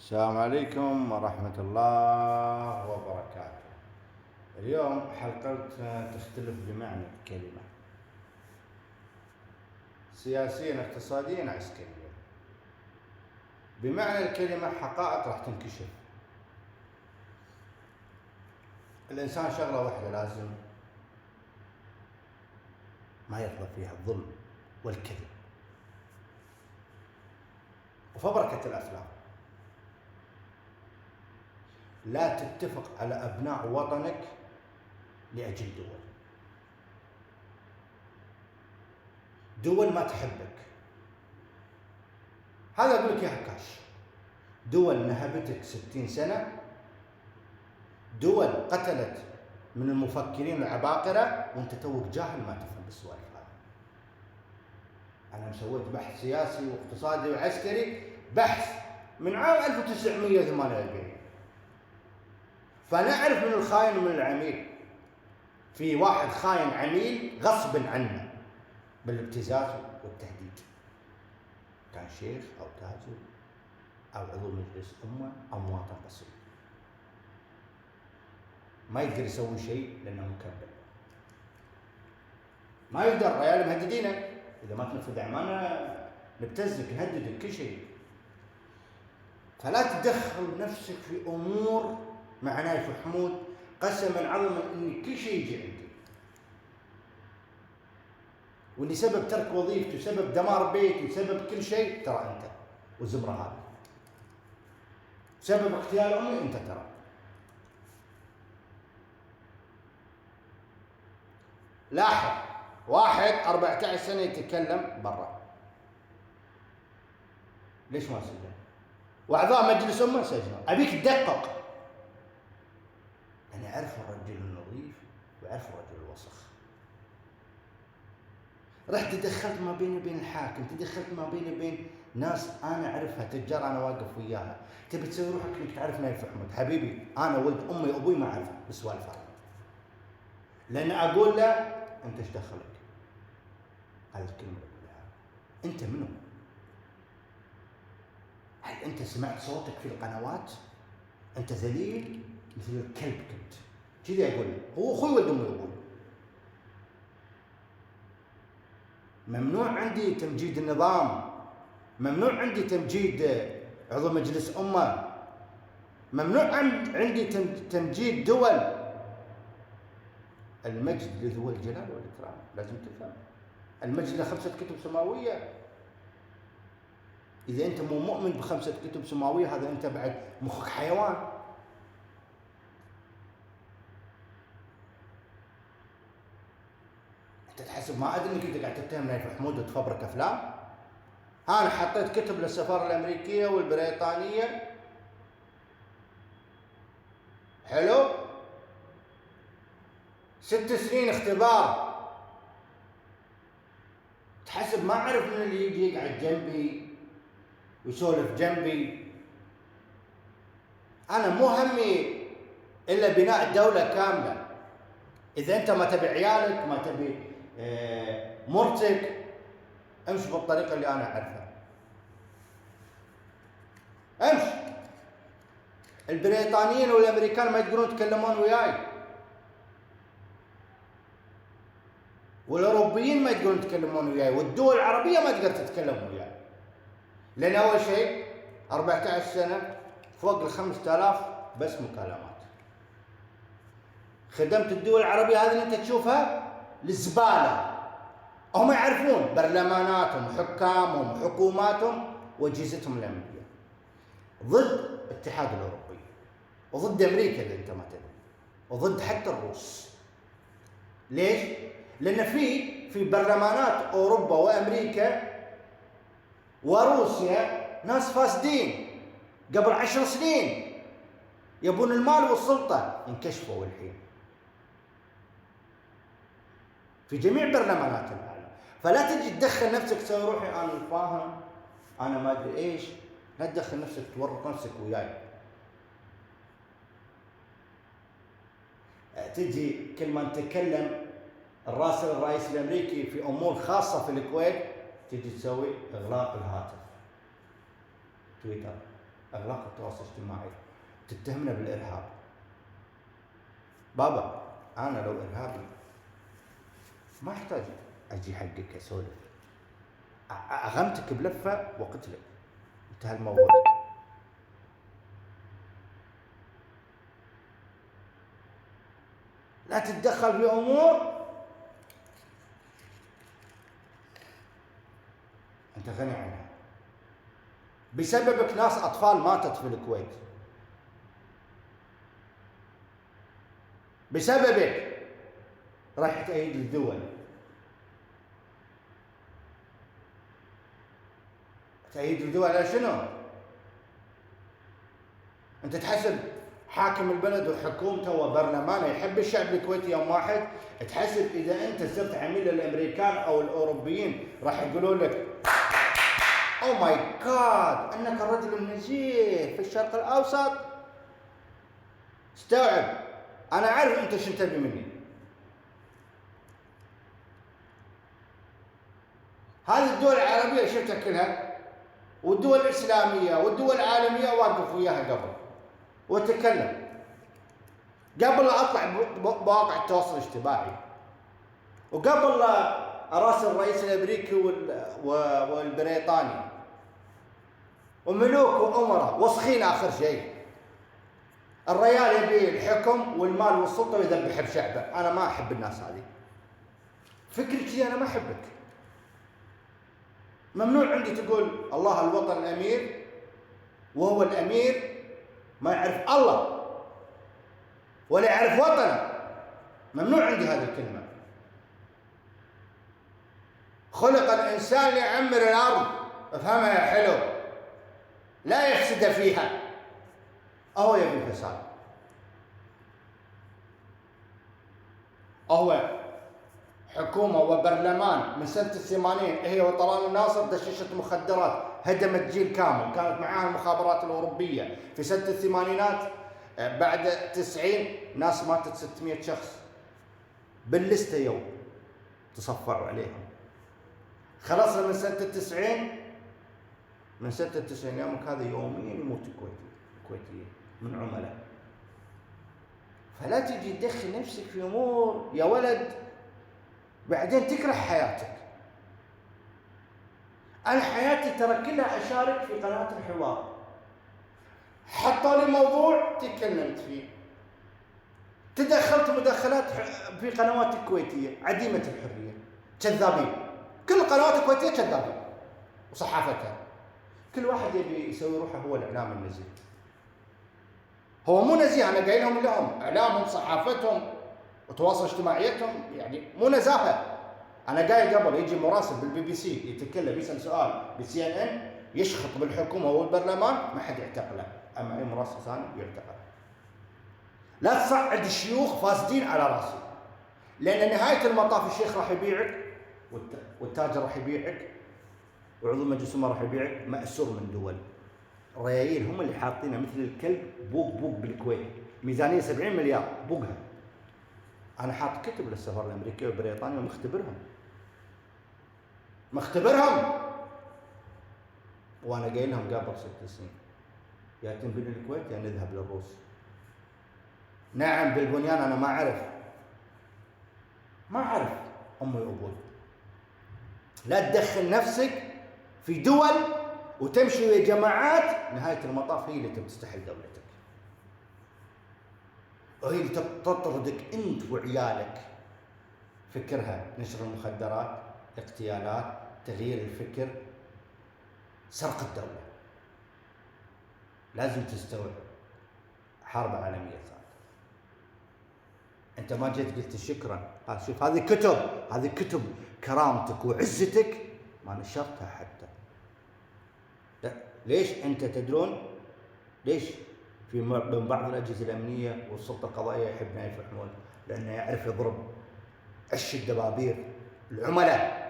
السلام عليكم ورحمة الله وبركاته. اليوم حلقتنا تختلف بمعنى الكلمة، سياسيا اقتصاديا عسكريا. بمعنى الكلمة حقائق راح تنكشف. الإنسان شغلة واحدة لازم ما يرضى فيها: الظلم والكذب وفبركة الأفلام. لا تتفق على أبناء وطنك لأجل دول ما تحبك. هذا أقول لك يا هكاش. دول نهبتك 60 سنة، دول قتلت من المفكرين العباقرة، وانت توك جاهل ما تفهم بالسوالف هذه. أنا مسويت بحث سياسي واقتصادي وعسكري، بحث من عام 1948، فأنا أعرف من الخاين ومن العميل. في واحد خاين عميل غصب عنه بالابتزاز والتهديد، كان شيخ أو تاجر أو عضو مجلس أمة أو مواطن بسيط، ما يقدر يسوي شيء لأنه مكبل. ما يقدر، ريال مهددينك إذا ما تنفذ أعمالنا نبتزك نهددك كل شيء. فلا تدخل نفسك في أمور مع نايف حمود قسما عظما إن كل شيء يجي عندي، واللي سبب ترك وظيفته وسبب دمار بيتي وسبب كل شيء ترى أنت والزمرة هذه، سبب اغتيال أمي أنت ترى. لاحظ، واحد 14 سنة يتكلم برا، ليش ما سجن؟ وأعضاء مجلس أمة سجنوا. أبيك تدقق. أنا أعرف الرجل النظيف وأعرف الرجل الوسخ. رحت تدخلت ما بيني وبين الحاكم، تدخلت ما بيني وبين ناس أنا أعرفها، تجار أنا واقف وياها. تبي تسوي روحك إنك تعرف نايف حمود؟ حبيبي أنا ولد أمي وأبوي ما أعرفه بالسوالف هذه، لأن أقول له أنت إيش دخلك؟ هذه الكلمة اللي أقولها. أنت منو؟ هل أنت سمعت صوتك في القنوات؟ أنت ذليل مثل الكلب كنت. كذي أقول له. هو أخوي ولد أمي وأبوي. ممنوع عندي تمجيد النظام، ممنوع عندي تمجيد عضو مجلس أمة، ممنوع عندي تمجيد دول. المجد لذو الجلال والإكرام، لازم تفهم. المجد له 5 كتب سماوية. إذا أنت مو مؤمن ب5 كتب سماوية، هذا أنت بعد مخك حيوان. أنت تحسب ما أدري إنك أنت قاعد تتهم نايف حمود وتفبرك أفلام؟ أنا حطيت كتب للسفارة الأمريكية والبريطانية، حلو؟ 6 سنين اختبار. تحسب ما أعرف من اللي يجي يقعد جنبي ويسولف جنبي. أنا مو همي إلا بناء دولة كاملة. إذا أنت ما تبي عيالك، ما تبي مرتك، امشي بالطريقة اللي أنا أعرفها. امشي. البريطانيين والأمريكان ما يقدرون يتكلمون وياي، والأوروبيين ما يقدرون يتكلمون وياي، والدول العربية ما تقدر تتكلم وياي. لأن أول شيء 14 سنة فوق 5000 بس مكالمات. خدمت الدول العربية هذه اللي أنت تشوفها الزبالة. هم يعرفون برلماناتهم حكامهم حكوماتهم وأجهزتهم الأمنية ضد الاتحاد الأوروبي وضد أمريكا إذا أنت ما تدري، وضد حتى الروس. ليش؟ لأن في برلمانات أوروبا وأمريكا وروسيا ناس فاسدين قبل 10 سنين يبون المال والسلطة، انكشفوا الحين في جميع برلمانات العالم. فلا تجي تدخل نفسك تسوي روحي أنا فاهم أنا ما أدري إيش. لا تدخل نفسك تورط نفسك وياي. تجي كل ما نتكلم الراسل الرئيس الأمريكي في أمور خاصة في الكويت، تجي تسوي إغلاق الهاتف تويتر. اغلاق التواصل الاجتماعي، تتهمنا بالارهاب. بابا انا لو ارهابي ما احتاج اجي حقك اسولف، اغمتك بلفه واقتلك، انتهى الموضوع. لا تتدخل في امور انت غني عنها. بسببك ناس اطفال ماتت في الكويت، بسببك راح تأيد الدول. تأيد الدول على شنو؟ انت تحسب حاكم البلد وحكومته وبرلمانه يحب الشعب الكويتي يوم واحد؟ تحسب اذا انت صرت عميل للامريكان او الاوروبيين راح يقولون لك او ماي جاد انك الرجل النزيه في الشرق الاوسط؟ استوعب، انا عارف انت شو تبي مني. هذه الدول العربيه شفتها كلها، والدول الاسلاميه والدول العالميه واقف وياها قبل واتكلم قبل لا اطلع بواقع التواصل الاجتماعي، وقبل لا اراسل الرئيس الامريكي والبريطاني وملوك وامراء وسخين. اخر شيء الريال يبي الحكم والمال والسلطه ويذبح بشعبه. انا ما احب الناس هذه، فكرك انا ما احبك. ممنوع عندي تقول الله الوطن الامير وهو الامير ما يعرف الله ولا يعرف وطنه. ممنوع عندي هذه الكلمه. خلق الانسان ليعمر الارض، افهمها يا حلو، لا يفسد فيها. اهو يبي فساد، اهو حكومه وبرلمان من سنه ال80 هي وطلال الناصر دششت مخدرات، هدمت جيل كامل، كانت معاها المخابرات الاوروبيه في سنه الثمانينات. بعد 90 ناس ماتت 600 شخص باللسته يوم تصفعوا عليهم. خلصنا من سنه ال90، من سنه ال90 يومك هذا يوميا يموت الكويتيين من عملاء. فلا تجي تدخل نفسك في امور يا ولد بعدين تكره حياتك. انا حياتي ترى كلها اشارك في قناه الحوار، حطوا لي موضوع تكلمت فيه، تدخلت مداخلات في قنوات الكويتيه عديمه الحريه، كذابين. كل القنوات الكويتيه كذابين وصحافتها. كل واحد يبي يسوي روحه هو الاعلام النزيه. هو مو نزيه، انا قايل لهم اعلامهم صحافتهم وتواصل اجتماعيتهم يعني مو نزاهه. انا قايل قبل يجي مراسل بالبي بي سي يتكلم يسال سؤال بالسي ان ان يشخط بالحكومه والبرلمان ما حد يعتقله، اما اي مراسل ثاني يعتقل. لا تصعد الشيوخ فاسدين على راسي، لان نهايه المطاف الشيخ راح يبيعك والتاجر راح يبيعك وعضو مجلس الامه راح يبيعك، مأسور من دول. الريايل هم اللي حاطينها مثل الكلب بوق بوق بالكويت، ميزانيه 70 مليار بوقها. انا حاط كتب للسفاره الامريكيه والبريطانيه مختبرهم وانا قايل لهم قبل 6 سنين يا تنبني الكويت يا نذهب للروس. نعم بالبنيان انا ما اعرف امي وابوي. لا تدخل نفسك في دول وتمشي ويا جماعات نهايه المطاف هي اللي تبي تستحل دولتك، وهي اللي تطردك انت وعيالك. فكرها نشر المخدرات، اغتيالات، تغيير الفكر، سرقة الدولة. لازم تستوعب حرب عالمية ثالثة. انت ما جيت قلت شكرا، شوف هذه كتب كرامتك وعزتك ما نشرتها حتى. لا. ليش؟ انت تدرون ليش في من بعض الاجهزه الامنيه والسلطه القضائيه يحب نايف الحمود؟ لانه يعرف يضرب عش الدبابير العملاء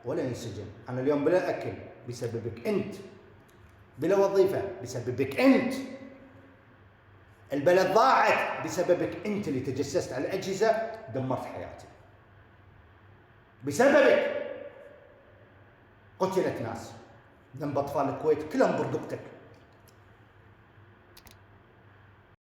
ولا ينسجن. انا اليوم بلا اكل بسببك انت، بلا وظيفه بسببك انت، البلد ضاعت بسببك انت اللي تجسست على الاجهزه، دمرت حياتي بسببك. قتلت ناس، ذنب اطفال الكويت كلهم بردقتك.